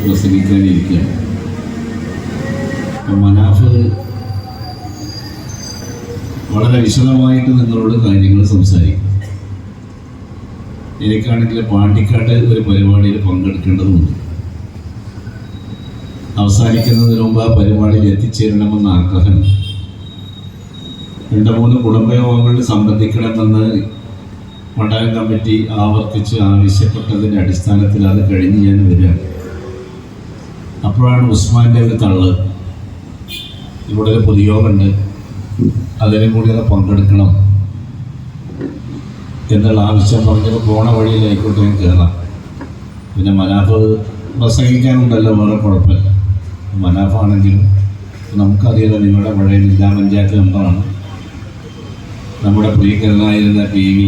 പ്രസംഗിക്കാനിരിക്കുകയാണ്. മനാഫ് വളരെ വിശദമായിട്ട് നിങ്ങളോട് കാര്യങ്ങൾ സംസാരിക്കും. എനിക്കാണെങ്കിൽ പാണ്ടിക്കാട് ഒരു പരിപാടിയിൽ പങ്കെടുക്കേണ്ടതുണ്ട്. അവസാനിക്കുന്നതിന് മുമ്പ് ആ പരിപാടിയിൽ എത്തിച്ചേരണമെന്ന് ആഗ്രഹം. 2-3 കുടുംബയോഗങ്ങളിൽ സംബന്ധിക്കണമെന്ന് മണ്ഡലം കമ്മിറ്റി ആവർത്തിച്ച് ആവശ്യപ്പെട്ടതിൻ്റെ അടിസ്ഥാനത്തിൽ അത് കഴിഞ്ഞ് ഞാൻ വരികയാണ്. അപ്പോഴാണ് ഉസ്മാൻ്റെ ഒരു തള്ള്, ഇവിടെ ഒരു പൊതുയോഗമുണ്ട്, അതിനും കൂടി അത് പങ്കെടുക്കണം എന്നുള്ള ആവശ്യം പറഞ്ഞപ്പോൾ പോണ വഴിയിലായിക്കോട്ടെ ഞാൻ കയറാം. പിന്നെ മനാഫ് പ്രസംഗിക്കാനുണ്ടല്ലോ, വേറെ കുഴപ്പമില്ല. മനാഫാണെങ്കിലും നമുക്കറിയാലോ, നിങ്ങളുടെ പഴയ ജില്ലാ പഞ്ചായത്ത് മെമ്പറാണ്, നമ്മുടെ പ്രിയങ്കരനായിരുന്ന PV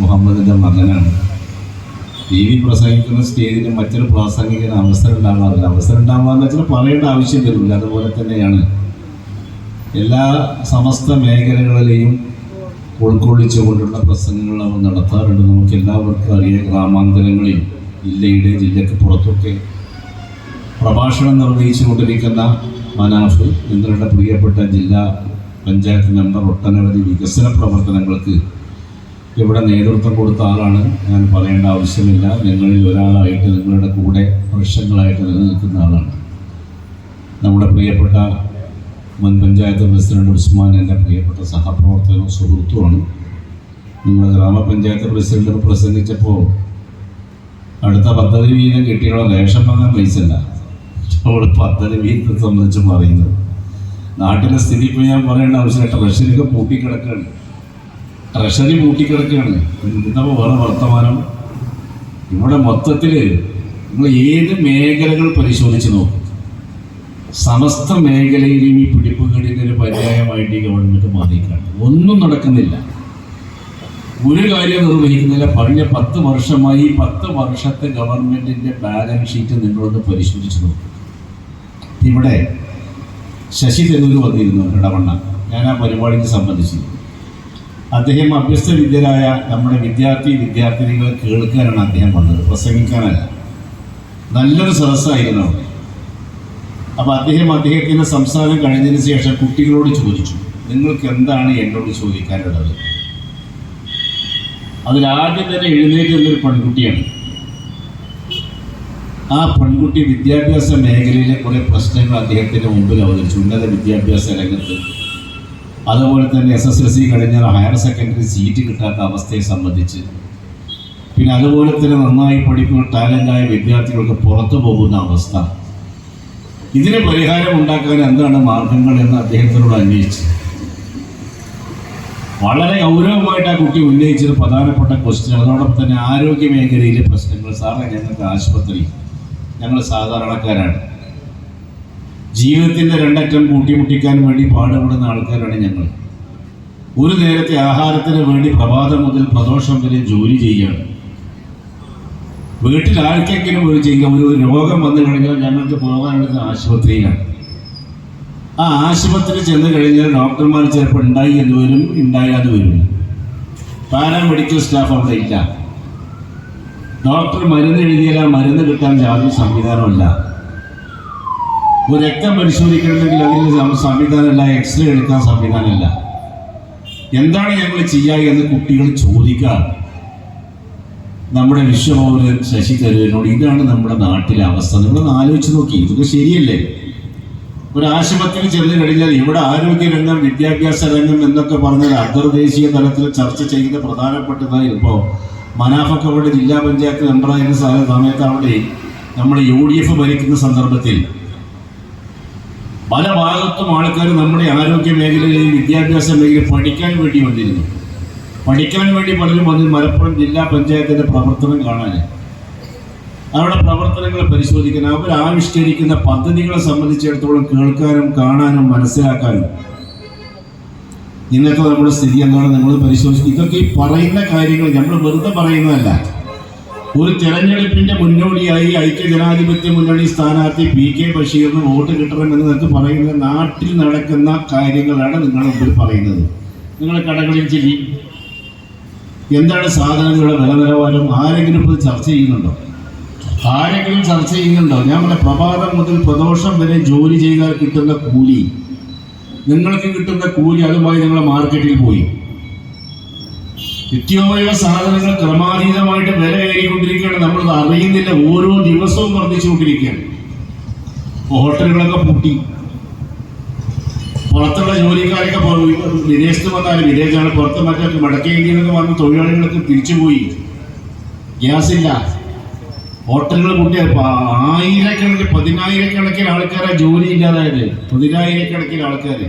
മുഹമ്മദിൻ്റെ മകനാണ്. PV പ്രസംഗിക്കുന്ന സ്റ്റേജിൽ മറ്റൊരു പ്രാസംഗികന് അവസരം ഉണ്ടാകാറില്ല. അവസരം ഉണ്ടാകാമെന്ന് വെച്ചാൽ പറയേണ്ട ആവശ്യം വരില്ല. അതുപോലെ തന്നെയാണ് എല്ലാ സമസ്ത മേഖലകളിലെയും ഉൾക്കൊള്ളിച്ചുകൊണ്ടുള്ള പ്രസംഗങ്ങൾ അവർ നടത്താറുണ്ട്. നമുക്ക് എല്ലാവർക്കും അറിയാം, ഗ്രാമാന്തരങ്ങളിൽ ജില്ലയ്ക്ക് പുറത്തൊക്കെ പ്രഭാഷണം നിർവഹിച്ചു കൊണ്ടിരിക്കുന്ന മനാഫ് നിങ്ങളുടെ പ്രിയപ്പെട്ട ജില്ലാ പഞ്ചായത്ത് മെമ്പർ ഒട്ടനവധി വികസന പ്രവർത്തനങ്ങൾക്ക് ഇവിടെ നേതൃത്വം കൊടുത്ത ആളാണ്. ഞാൻ പറയേണ്ട ആവശ്യമില്ല. നിങ്ങളിൽ ഒരാളായിട്ട് നിങ്ങളുടെ കൂടെ വർഷങ്ങളായിട്ട് നിലനിൽക്കുന്ന ആളാണ്. നമ്മുടെ പ്രിയപ്പെട്ട മുൻ പഞ്ചായത്ത് പ്രസിഡന്റ് ഉസ്മാൻ എൻ്റെ പ്രിയപ്പെട്ട സഹപ്രവർത്തകനും സുഹൃത്തുമാണ്. നിങ്ങൾ ഗ്രാമപഞ്ചായത്ത് പ്രസിഡന്റ് പ്രസംഗിച്ചപ്പോൾ അടുത്ത പദ്ധതി വീതം കിട്ടിയുള്ള റേഷൻ വാങ്ങാൻ പൈസല്ല. അവിടെ പദ്ധതി വീതത്തെ സംബന്ധിച്ച് പറയുന്നത് നാട്ടിലെ സ്ഥിതി ഇപ്പോൾ ഞാൻ പറയേണ്ട ആവശ്യമില്ല. ട്രഷറിയൊക്കെ പൂട്ടിക്കിടക്കുകയാണ്. ഇന്നപ്പോൾ വേറെ വർത്തമാനം. ഇവിടെ മൊത്തത്തിൽ നിങ്ങൾ ഏത് മേഖലകൾ പരിശോധിച്ച് നോക്കും, സമസ്ത മേഖലയിലും ഈ പിടിപ്പുകേടിൻ്റെ ഒരു പര്യായമായിട്ട് ഈ ഗവൺമെൻറ് മാറിയിട്ടാണ്. ഒന്നും നടക്കുന്നില്ല, ഒരു കാര്യം നിർവഹിക്കുന്നില്ല. കഴിഞ്ഞ 10 വർഷമായി 10 വർഷത്തെ ഗവൺമെൻറ്റിൻ്റെ ബാലൻസ് ഷീറ്റ് നിങ്ങളൊന്ന് പരിശോധിച്ച് നോക്കും. ഇവിടെ ശശി തരൂർ വന്നിരുന്നു ഇടവണ്ണ, ഞാൻ ആ പരിപാടിക്ക് സംബന്ധിച്ചിരുന്നു. അദ്ദേഹം അഭ്യസ്ത വിദ്യരായ നമ്മുടെ വിദ്യാർത്ഥിനികളെ കേൾക്കാനാണ് അദ്ദേഹം വന്നത്, പ്രസംഗിക്കാനല്ല. നല്ലൊരു സദസ്സായിരുന്നു അവിടെ. അപ്പോൾ അദ്ദേഹത്തിൻ്റെ സംസാരം കഴിഞ്ഞതിന് ശേഷം കുട്ടികളോട് ചോദിച്ചു, നിങ്ങൾക്ക് എന്താണ് എന്നോട് ചോദിക്കാനുള്ളത്? അതിലാദ്യം തന്നെ എഴുന്നേറ്റുള്ളൊരു പെൺകുട്ടിയാണ്. ആ പെൺകുട്ടി വിദ്യാഭ്യാസ മേഖലയിലെ കുറേ പ്രശ്നങ്ങൾ അദ്ദേഹത്തിൻ്റെ മുമ്പിൽ അവതരിച്ചു. ഉന്നത വിദ്യാഭ്യാസ രംഗത്ത്, അതുപോലെ തന്നെ SSLC കഴിഞ്ഞാൽ ഹയർ സെക്കൻഡറി സീറ്റ് കിട്ടാത്ത അവസ്ഥയെ സംബന്ധിച്ച്, പിന്നെ അതുപോലെ തന്നെ നന്നായി പഠിക്കുന്ന ടാലൻ്റായ വിദ്യാർത്ഥികൾക്ക് പുറത്തു പോകുന്ന അവസ്ഥ, ഇതിന് പരിഹാരം ഉണ്ടാക്കാൻ എന്താണ് മാർഗങ്ങൾ എന്ന് അദ്ദേഹത്തിനോട് അന്വേഷിച്ചു. വളരെ ഗൗരവമായിട്ട് ആ കുട്ടി ഉന്നയിച്ചൊരു പ്രധാനപ്പെട്ട ക്വസ്റ്റ്യൻ, അതോടൊപ്പം തന്നെ ആരോഗ്യ മേഖലയിലെ പ്രശ്നങ്ങൾ. സാറേ, ഞങ്ങൾക്ക് ആശുപത്രി, ഞങ്ങൾ സാധാരണക്കാരാണ്, ജീവിതത്തിൻ്റെ 2 അറ്റം കൂട്ടിമുട്ടിക്കാൻ വേണ്ടി പാടുപെടുന്ന ആൾക്കാരാണ് ഞങ്ങൾ. ഒരു നേരത്തെ ആഹാരത്തിന് വേണ്ടി പ്രഭാതം മുതൽ പ്രദോഷം വരെ ജോലി ചെയ്യുകയാണ്. വീട്ടിൽ ആർക്കെങ്കിലും ഒരു രോഗം വന്നു കഴിഞ്ഞാൽ ഞങ്ങൾക്ക് പോകാനുള്ളത് ആശുപത്രിയിലാണ്. ആ ആശുപത്രി ചെന്ന് കഴിഞ്ഞാൽ ഡോക്ടർമാർ ചിലപ്പോൾ ഉണ്ടായി എന്ന് വരും, ഉണ്ടായാതെ വരും. പാരാമെഡിക്കൽ സ്റ്റാഫ് അവിടെ ഇല്ല. ഡോക്ടർ മരുന്ന് എഴുതിയാൽ ആ മരുന്ന് കിട്ടാൻ യാതൊരു സംവിധാനമല്ല. ഒരു രക്തം പരിശോധിക്കണമെങ്കിൽ അതിന് സംവിധാനമല്ല, എക്സ്റേ എടുക്കാൻ സംവിധാനമല്ല. എന്താണ് ഞങ്ങൾ ചെയ്യുക എന്ന് കുട്ടികൾ ചോദിക്കുക നമ്മുടെ വിശ്വപൗരൻ ശശി തരൂരിനോട്. ഇതാണ് നമ്മുടെ നാട്ടിലെ അവസ്ഥ. നിങ്ങളൊന്ന് ആലോചിച്ച് നോക്കി, ഇതൊക്കെ ശരിയല്ലേ? ഒരു ആശുപത്രി ചെന്ന് കഴിഞ്ഞാൽ ഇവിടെ ആരോഗ്യരംഗം, വിദ്യാഭ്യാസ രംഗം എന്നൊക്കെ പറഞ്ഞാൽ അന്തർദേശീയ തലത്തിൽ ചർച്ച ചെയ്യുന്ന പ്രധാനപ്പെട്ടതായി. ഇപ്പോൾ മനാഫൊക്കെ അവിടെ ജില്ലാ പഞ്ചായത്ത് മെമ്പറായിരുന്ന സമയത്ത് അവിടെ നമ്മൾ UDF ഭരിക്കുന്ന സന്ദർഭത്തിൽ പല ഭാഗത്തും ആൾക്കാർ നമ്മുടെ ആരോഗ്യ മേഖലയിൽ, വിദ്യാഭ്യാസ മേഖലയിൽ പഠിക്കാൻ വേണ്ടി വന്നിരുന്നു. പഠിക്കാൻ വേണ്ടി പലരും വന്ന് മലപ്പുറം ജില്ലാ പഞ്ചായത്തിൻ്റെ പ്രവർത്തനം കാണാൻ, അവരുടെ പ്രവർത്തനങ്ങൾ പരിശോധിക്കാൻ, അവർ ആവിഷ്കരിക്കുന്ന പദ്ധതികളെ സംബന്ധിച്ചിടത്തോളം കേൾക്കാനും കാണാനും മനസ്സിലാക്കാനും. ഇന്നത്തെ നമ്മുടെ സ്ഥിതി എന്താണ് നിങ്ങൾ പരിശോധിക്കുക. ഇതൊക്കെ ഈ പറയുന്ന കാര്യങ്ങൾ നമ്മൾ വെറുതെ പറയുന്നതല്ല. ഒരു തെരഞ്ഞെടുപ്പിന്റെ മുന്നോടിയായി ഐക്യജനാധിപത്യ മുന്നണി സ്ഥാനാർത്ഥി PK ബഷീറിന് വോട്ട് കിട്ടണമെന്ന് നിങ്ങൾക്ക് പറയുന്നത് നാട്ടിൽ നടക്കുന്ന കാര്യങ്ങളാണ് നിങ്ങൾ മുമ്പിൽ പറയുന്നത്. നിങ്ങൾ കടകളിൽ ചെല്ലി എന്താണ് സാധനങ്ങളുടെ വില നിലവാരം, ആരെങ്കിലും ഇപ്പോൾ ചർച്ച ചെയ്യുന്നുണ്ടോ? ആരെങ്കിലും ചർച്ച ചെയ്യുന്നുണ്ടോ? ഞാൻ പറഞ്ഞ പ്രഭാതം മുതൽ പ്രദോഷം വരെ ജോലി ചെയ്താൽ കിട്ടുന്ന കൂലി, നിങ്ങൾക്ക് കിട്ടുന്ന കൂലി, അതുമായി നിങ്ങൾ മാർക്കറ്റിൽ പോയി നിത്യോപയോഗ സാധനങ്ങൾ ക്രമാതീതമായിട്ട് വില കയറിക്കൊണ്ടിരിക്കുകയാണ്. നമ്മൾ അറിയുന്നില്ല, ഓരോ ദിവസവും വർദ്ധിച്ചുകൊണ്ടിരിക്കുകയാണ്. ഹോട്ടലുകളൊക്കെ പൂട്ടി, പുറത്തുള്ള ജോലിക്കാരൊക്കെ വിദേശത്ത് വന്നാലും വിദേശമാണ്, പുറത്ത് മറ്റൊക്കെ വടക്കേ ഇന്ത്യയിലൊക്കെ വന്ന തൊഴിലാളികളൊക്കെ തിരിച്ചുപോയി. ഗ്യാസില്ല, ഹോട്ടലുകൾ പൂട്ടിയ ആയിരക്കണക്കിന് 10,000-കണക്കിന് ആൾക്കാരെ ജോലി ഇല്ലാതായത്. 10,000-കണക്കിന് ആൾക്കാർ.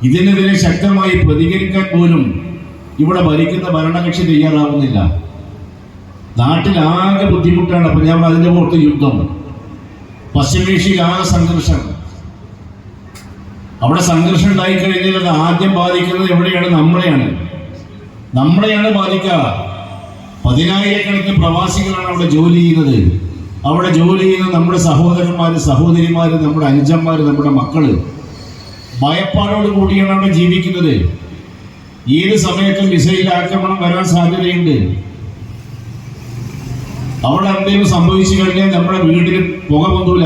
ഇതിനെതിരെ ശക്തമായി പ്രതികരിക്കാൻ പോലും ഇവിടെ ഭരിക്കുന്ന ഭരണകക്ഷി തയ്യാറാവുന്നില്ല. നാട്ടിലാകെ ബുദ്ധിമുട്ടാണ്. അപ്പൊ ഞാൻ അതിന്റെ പുറത്ത് യുദ്ധം, പശ്ചിമേഷ്യയിൽ ആകെ സംഘർഷം. അവിടെ സംഘർഷം ഉണ്ടായിക്കഴിഞ്ഞാൽ അത് ആദ്യം ബാധിക്കുന്നത് എവിടെയാണ്? നമ്മളെയാണ് ബാധിക്കുക. 10,000-കണക്കിന് പ്രവാസികളാണ് അവിടെ ജോലി ചെയ്യുന്നത്. അവിടെ ജോലി ചെയ്യുന്ന നമ്മുടെ സഹോദരന്മാര്, സഹോദരിമാര്, നമ്മുടെ അനുജന്മാര്, നമ്മുടെ മക്കള് ഭയപ്പാടോട് കൂടിയാണ് അവിടെ ജീവിക്കുന്നത്. ഏത് സമയത്തും മിസൈൽ ആക്രമണം വരാൻ സാധ്യതയുണ്ട്. അവിടെ എന്തെങ്കിലും സംഭവിച്ചു കഴിഞ്ഞാൽ നമ്മുടെ വീട്ടിൽ പുക പൊന്തൂല.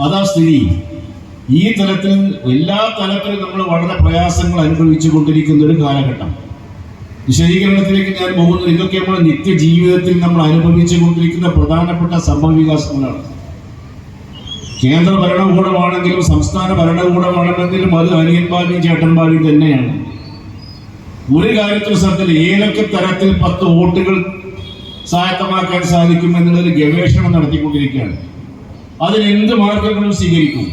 അതാ സ്ഥിതി. ഈ തലത്തിൽ എല്ലാ തലത്തിലും നമ്മൾ വളരെ പ്രയാസങ്ങൾ അനുഭവിച്ചു കൊണ്ടിരിക്കുന്ന ഒരു കാലഘട്ടം. വിശദീകരണത്തിലേക്ക് ഞാൻ പോകുന്നത് ഇതൊക്കെ നമ്മുടെ നിത്യജീവിതത്തിൽ നമ്മൾ അനുഭവിച്ചു കൊണ്ടിരിക്കുന്ന പ്രധാനപ്പെട്ട സംഭവ വികാസങ്ങളാണ്. കേന്ദ്ര ഭരണകൂടമാണെങ്കിലും സംസ്ഥാന ഭരണകൂടമാണെങ്കിലും അത് അനിയന്മാരും ചേട്ടന്മാരും തന്നെയാണ്. ഒരു കാര്യത്തിൽ ശ്രദ്ധയിൽ ഏതൊക്കെ തരത്തിൽ 10 വോട്ടുകൾ സ്വായത്തമാക്കാൻ സാധിക്കും എന്നുള്ളൊരു ഗവേഷണം നടത്തിക്കൊണ്ടിരിക്കുകയാണ്. അതിനെന്ത് മാർഗങ്ങളും സ്വീകരിക്കും.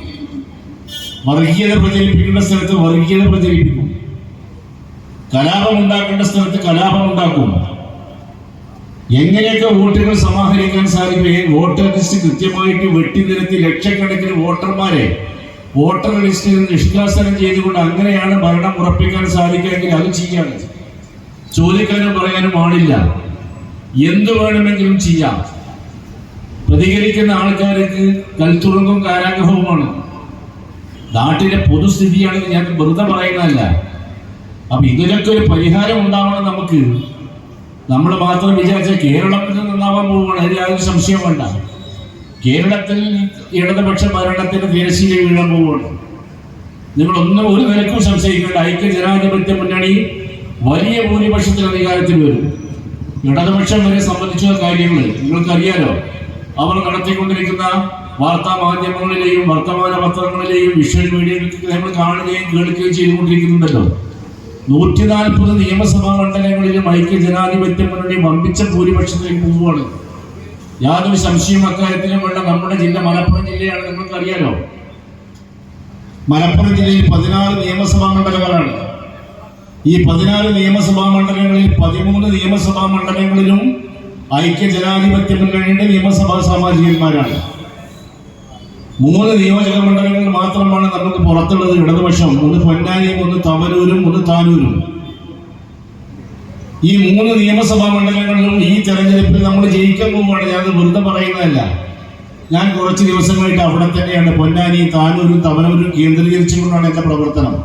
വർഗീയത പ്രചരിപ്പിക്കേണ്ട സ്ഥലത്ത് വർഗീയത പ്രചരിപ്പിക്കും, കലാപം ഉണ്ടാക്കേണ്ട സ്ഥലത്ത് കലാപം ഉണ്ടാക്കും. എങ്ങനെയൊക്കെ വോട്ടുകൾ സമാഹരിക്കാൻ സാധിക്കും? വോട്ടർ ലിസ്റ്റ് കൃത്യമായിട്ട് വെട്ടിനിരത്തി ലക്ഷക്കണക്കിന് വോട്ടർമാരെ വോട്ടർ ലിസ്റ്റിൽ നിന്ന് നിഷ്കാസനം ചെയ്തുകൊണ്ട് അങ്ങനെയാണ് ഭരണം ഉറപ്പിക്കാൻ സാധിക്കുമെങ്കിൽ അത് ചെയ്യാണ്. ചോദിക്കാനും പറയാനും ആളില്ല, എന്തു വേണമെങ്കിലും ചെയ്യാം. പ്രതികരിക്കുന്ന ആൾക്കാർക്ക് കൽത്തുറങ്ങും കാരാഗ്രഹവുമാണ്. നാട്ടിലെ പൊതുസ്ഥിതിയാണെന്ന് ഞാൻ വെറുതെ പറയുന്നതല്ല. അപ്പൊ ഇതിനൊക്കെ ഒരു പരിഹാരം ഉണ്ടാവണം. നമുക്ക് നമ്മൾ മാത്രം വിചാരിച്ച കേരളത്തിൽ നന്നാവാൻ പോവുകയാണ്, അതിൽ യാതൊരു സംശയം വേണ്ട. കേരളത്തിൽ ഇടതുപക്ഷ ഭരണത്തിന് തിരശ്ശീല വീഴാൻ പോവുകയാണ്. നിങ്ങളൊന്നും ഒരു നിലക്കും സംശയിക്കേണ്ട. ഐക്യ ജനാധിപത്യ മുന്നണി വലിയ ഭൂരിപക്ഷത്തിൽ അധികാരത്തിൽ വരും. ഇടതുപക്ഷം വരെ സംബന്ധിച്ച കാര്യങ്ങൾ നിങ്ങൾക്കറിയാലോ. അവർ നടത്തിക്കൊണ്ടിരിക്കുന്ന വാർത്താ മാധ്യമങ്ങളിലെയും വർത്തമാന പത്രങ്ങളിലെയും വിഷ്വൽ മീഡിയകളിൽ നമ്മൾ കാണുകയും കേൾക്കുകയും ചെയ്തുകൊണ്ടിരിക്കുന്നുണ്ടല്ലോ. 140 നിയമസഭാ മണ്ഡലങ്ങളിലും ഐക്യ ജനാധിപത്യ മുന്നണി വമ്പിച്ച ഭൂരിപക്ഷത്തിലേക്ക് പോവുകയാണ്. യാതൊരു സംശയവും അക്കാര്യത്തിലും വേണ്ട. നമ്മുടെ ജില്ല മലപ്പുറം ജില്ലയാണ്, നിങ്ങൾക്കറിയാലോ. മലപ്പുറം ജില്ലയിൽ 14 നിയമസഭാ മണ്ഡലങ്ങളാണ്. ഈ 14 നിയമസഭാ മണ്ഡലങ്ങളിൽ 13 നിയമസഭാ മണ്ഡലങ്ങളിലും ഐക്യ ജനാധിപത്യ മുന്നണിയുടെ നിയമസഭാ സാമാജികന്മാരാണ്. 3 നിയോജക മണ്ഡലങ്ങൾ മാത്രമാണ് നമുക്ക് പുറത്തുള്ളത് ഇടതുപക്ഷം. ഒന്ന് പൊന്നാനിയും, ഒന്ന് തവനൂരും, ഒന്ന് താനൂരും. ഈ 3 നിയമസഭാ മണ്ഡലങ്ങളിലും ഈ തെരഞ്ഞെടുപ്പിൽ നമ്മൾ ജയിക്കാൻ പോവുകയാണ്. ഞാൻ വെറുതെ പറയുന്നതല്ല. ഞാൻ കുറച്ച് ദിവസങ്ങളായിട്ട് അവിടെ തന്നെയാണ്. പൊന്നാനി, താനൂരും തവനൂരും കേന്ദ്രീകരിച്ചുകൊണ്ടാണ് എന്റെ പ്രവർത്തനം.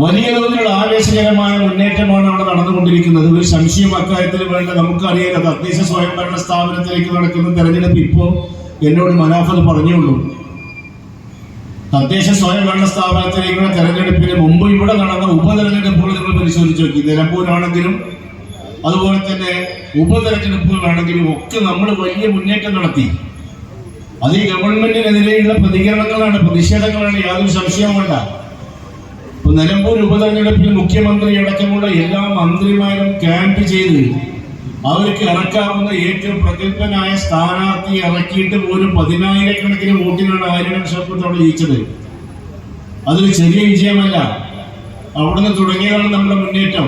വലിയ തോതിലുള്ള ആവേശകരമായ മുന്നേറ്റമാണ് അവിടെ നടന്നുകൊണ്ടിരിക്കുന്നത്. ഒരു സംശയം അക്കാര്യത്തിൽ വേണ്ട. നമുക്കറിയാലോ, തദ്ദേശ സ്വയംഭരണ സ്ഥാപനത്തിലേക്ക് നടക്കുന്ന തെരഞ്ഞെടുപ്പ് ഇപ്പോൾ എന്നോട് മനാഫത് പറഞ്ഞുള്ളൂ. തദ്ദേശ സ്വയംഭരണ സ്ഥാപനത്തിലേക്കുള്ള തെരഞ്ഞെടുപ്പിന് മുമ്പ് ഇവിടെ നടന്ന ഉപതെരഞ്ഞെടുപ്പുകൾ നിങ്ങൾ പരിശോധിച്ച് നോക്കി. നിലമ്പൂരാണെങ്കിലും അതുപോലെ തന്നെ ഉപതെരഞ്ഞെടുപ്പുകളാണെങ്കിലും ഒക്കെ നമ്മൾ വലിയ മുന്നേറ്റം നടത്തി. അത് ഈ ഗവൺമെന്റിനെതിരെയുള്ള പ്രതികരണങ്ങളാണ്, പ്രതിഷേധങ്ങളാണ്, യാതൊരു സംശയവും വേണ്ട. ഇപ്പൊ നിലമ്പൂർ ഉപതെരഞ്ഞെടുപ്പിൽ മുഖ്യമന്ത്രി അടക്കമുള്ള എല്ലാ മന്ത്രിമാരും ക്യാമ്പ് ചെയ്ത് അവർക്ക് ഇറക്കാവുന്ന ഏറ്റവും പ്രഗത്ഭനായ സ്ഥാനാർത്ഥിയെ ഇറക്കിയിട്ട് പോലും 10,000-കണക്കിന് വോട്ടിനാണ് ആയിരക്കണക്കിന് ജയിച്ചത്. അതൊരു ചെറിയ വിജയമല്ല. അവിടുന്ന് തുടങ്ങിയതാണ് നമ്മുടെ മുന്നേറ്റം.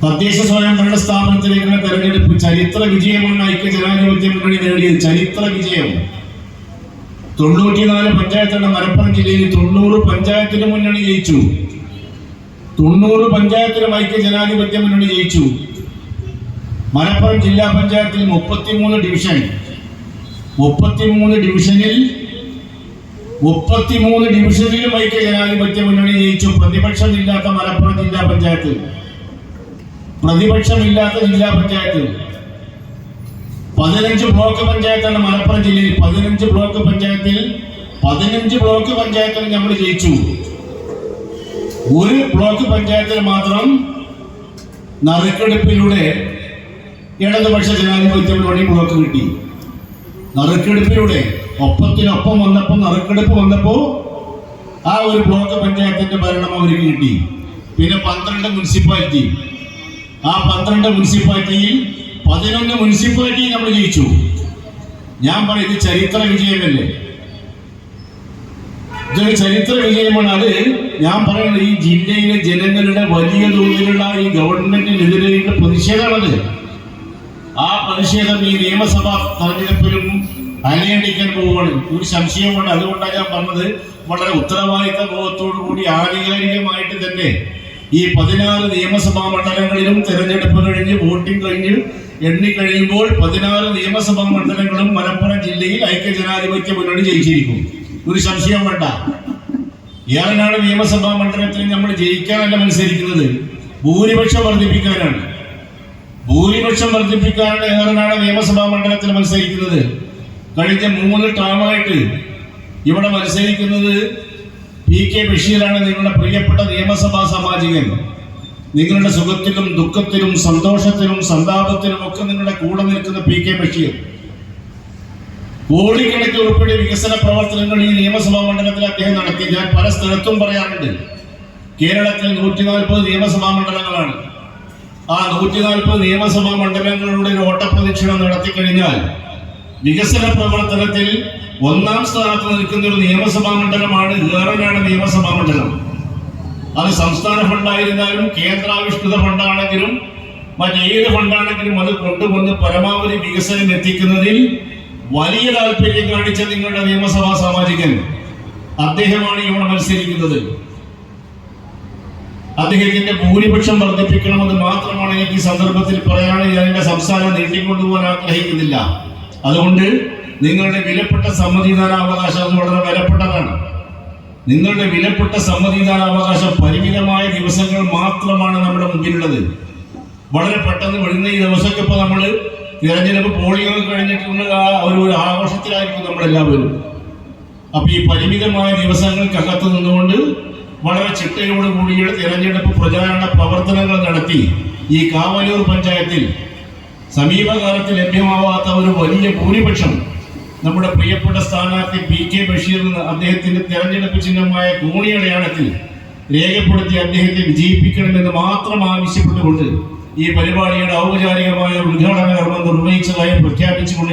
തദ്ദേശ സ്വയംഭരണ സ്ഥാപനത്തിലേക്കുള്ള തെരഞ്ഞെടുപ്പ് ചരിത്ര വിജയമാണ് ഐക്യ ജനാധിപത്യ മുന്നണി നേടിയത്. ചരിത്ര വിജയം. 94 പഞ്ചായത്തുള്ള മലപ്പുറം ജില്ലയിൽ 90 പഞ്ചായത്തിന് മുന്നണി ജയിച്ചു. 90 പഞ്ചായത്തിലും ഐക്യ ജനാധിപത്യ മുന്നണി ജയിച്ചു. മലപ്പുറം ജില്ലാ പഞ്ചായത്തിൽ 33 ഡിവിഷൻ. 33 ഡിവിഷനിലും ഐക്യ ജനാധിപത്യ മുന്നണി ജയിച്ചു. പ്രതിപക്ഷമില്ലാത്ത മലപ്പുറം ജില്ലാ പഞ്ചായത്ത്, പ്രതിപക്ഷമില്ലാത്ത ജില്ലാ പഞ്ചായത്ത്. 15 ബ്ലോക്ക് പഞ്ചായത്താണ് മലപ്പുറം ജില്ലയിൽ. 15 ബ്ലോക്ക് പഞ്ചായത്തിൽ നമ്മൾ ജയിച്ചു. ഒരു ബ്ലോക്ക് പഞ്ചായത്തിൽ മാത്രം നറുക്കെടുപ്പിലൂടെ ഇടതുപക്ഷ ജനാധിപത്യ മുന്നണി ബ്ലോക്ക് കിട്ടി. നറുക്കെടുപ്പിലൂടെ ഒപ്പത്തിനൊപ്പം വന്നപ്പോൾ നറുക്കെടുപ്പ് വന്നപ്പോൾ ആ ഒരു ബ്ലോക്ക് പഞ്ചായത്തിന്റെ ഭരണം അവർക്ക് കിട്ടി. പിന്നെ 12 മുനിസിപ്പാലിറ്റി, ആ 12 മുനിസിപ്പാലിറ്റിയിൽ 11 മുനിസിപ്പാലിറ്റി നമ്മൾ ജയിച്ചു. ഞാൻ പറയും ഇത് ചരിത്ര വിജയമല്ലേ? ഇതൊരു ചരിത്ര വിജയമാണ്. അത് ഞാൻ പറയുന്നത് ഈ ജില്ലയിലെ ജനങ്ങളുടെ വലിയ തോതിലുള്ള ഈ ഗവൺമെന്റിനെതിരെയുള്ള പ്രതിഷേധമാണത്. ആ പ്രതിഷേധം ഈ നിയമസഭാ തെരഞ്ഞെടുപ്പിലും അലയടിക്കാൻ പോവുകയാണ്. ഒരു സംശയമുണ്ട്. അതുകൊണ്ടാണ് ഞാൻ പറഞ്ഞത് വളരെ ഉത്തരവാദിത്ത ബോധത്തോടു കൂടി ആധികാരികമായിട്ട് തന്നെ ഈ 16 നിയമസഭാ മണ്ഡലങ്ങളിലും തെരഞ്ഞെടുപ്പ് കഴിഞ്ഞ് വോട്ടിംഗ് കഴിഞ്ഞ് എണ്ണിക്കഴിയുമ്പോൾ 16 നിയമസഭാ മണ്ഡലങ്ങളും മലപ്പുറം ജില്ലയിൽ ഐക്യജനാധിപത്യ മുന്നണി ജയിച്ചിരിക്കും. ഒരു സംശയം വേണ്ട. ഏറനാട് നിയമസഭാ മണ്ഡലത്തിൽ നമ്മൾ ജയിക്കാനല്ല മത്സരിക്കുന്നത്, ഭൂരിപക്ഷം വർദ്ധിപ്പിക്കാനാണ്. ഏറനാട് നിയമസഭാ മണ്ഡലത്തിൽ മത്സരിക്കുന്നത്. കഴിഞ്ഞ 3 ടേമായിട്ട് ഇവിടെ മത്സരിക്കുന്നത് PK ബഷീറാണ്, നിങ്ങളുടെ പ്രിയപ്പെട്ട നിയമസഭാ സാമാജികൻ. നിങ്ങളുടെ സുഖത്തിലും ദുഃഖത്തിലും സന്തോഷത്തിലും സന്താപത്തിലും ഒക്കെ നിങ്ങളുടെ കൂടെ നിൽക്കുന്ന PK ബഷീർ. കോടിക്കണക്കിന് ഉൾപ്പെടെ വികസന പ്രവർത്തനങ്ങൾ ഈ നിയമസഭാ മണ്ഡലത്തിൽ അദ്ദേഹം നടത്തി. ഞാൻ പല സ്ഥലത്തും പറയാറുണ്ട്, കേരളത്തിൽ 140 നിയമസഭാ മണ്ഡലങ്ങളാണ്. ആ 140 നിയമസഭാ മണ്ഡലങ്ങളുടെ ഒരു ഓട്ടപ്രദക്ഷിണം നടത്തി കഴിഞ്ഞാൽ വികസന പ്രവർത്തനത്തിൽ 1ാം സ്ഥാനത്ത് നിൽക്കുന്ന ഒരു നിയമസഭാ മണ്ഡലമാണ് ഏറനാട് നിയമസഭാ മണ്ഡലം. അത് സംസ്ഥാന ഫണ്ടായിരുന്നാലും കേന്ദ്രാവിഷ്കൃത ഫണ്ടാണെങ്കിലും മറ്റേത് ഫണ്ടാണെങ്കിലും അത് കൊണ്ടുവന്ന് പരമാവധി വികസനം എത്തിക്കുന്നതിൽ വലിയ താല്പര്യം കാണിച്ച നിങ്ങളുടെ നിയമസഭാ സാമാജികൻ അദ്ദേഹമാണ് ഇവിടെ മത്സരിക്കുന്നത്. അദ്ദേഹത്തിന്റെ ഭൂരിപക്ഷം വർദ്ധിപ്പിക്കണമെന്ന് മാത്രമാണ് എനിക്ക് ഈ സന്ദർഭത്തിൽ പറയാനുള്ളത്. ഞാൻ എന്റെ സംസാരം നീട്ടിക്കൊണ്ടുപോകാൻ ആഗ്രഹിക്കുന്നില്ല. അതുകൊണ്ട് നിങ്ങളുടെ വിലപ്പെട്ട സമ്മതിദാനാവകാശം അത് വളരെ വിലപ്പെട്ടതാണ്. നിങ്ങളുടെ വിലപ്പെട്ട സമ്മതിദാനാവകാശം പരിമിതമായ ദിവസങ്ങൾ മാത്രമാണ് നമ്മുടെ മുമ്പിലുള്ളത്. വളരെ പെട്ടെന്ന് വരുന്ന ഈ ദിവസമൊക്കെ ഇപ്പോൾ നമ്മൾ തിരഞ്ഞെടുപ്പ് പോളിംഗ് കഴിഞ്ഞിട്ടുള്ള ഒരു ആഘോഷത്തിലായിരിക്കും നമ്മളെല്ലാവരും. അപ്പൊ ഈ പരിമിതമായ ദിവസങ്ങൾക്കകത്ത് നിന്നുകൊണ്ട് വളരെ ചിട്ടയോട് കൂടിയുള്ള തിരഞ്ഞെടുപ്പ് പ്രചാരണ പ്രവർത്തനങ്ങൾ നടത്തി ഈ കാവലൂർ പഞ്ചായത്തിൽ സമീപകാലത്ത് ലഭ്യമാവാത്ത ഒരു വലിയ ഭൂരിപക്ഷം നമ്മുടെ പ്രിയപ്പെട്ട സ്ഥാനാർത്ഥി PK ബഷീർ അദ്ദേഹത്തിന്റെ തെരഞ്ഞെടുപ്പ് ചിഹ്നമായ കോണിയടയാളത്തിൽ രേഖപ്പെടുത്തി അദ്ദേഹത്തെ വിജയിപ്പിക്കണമെന്ന് മാത്രം ആവശ്യപ്പെട്ടുകൊണ്ട് ഈ പരിപാടിയുടെ ഔപചാരികമായ ഉദ്ഘാടന കർമ്മം നിർവഹിച്ചതായി പ്രഖ്യാപിച്ചുകൊണ്ട്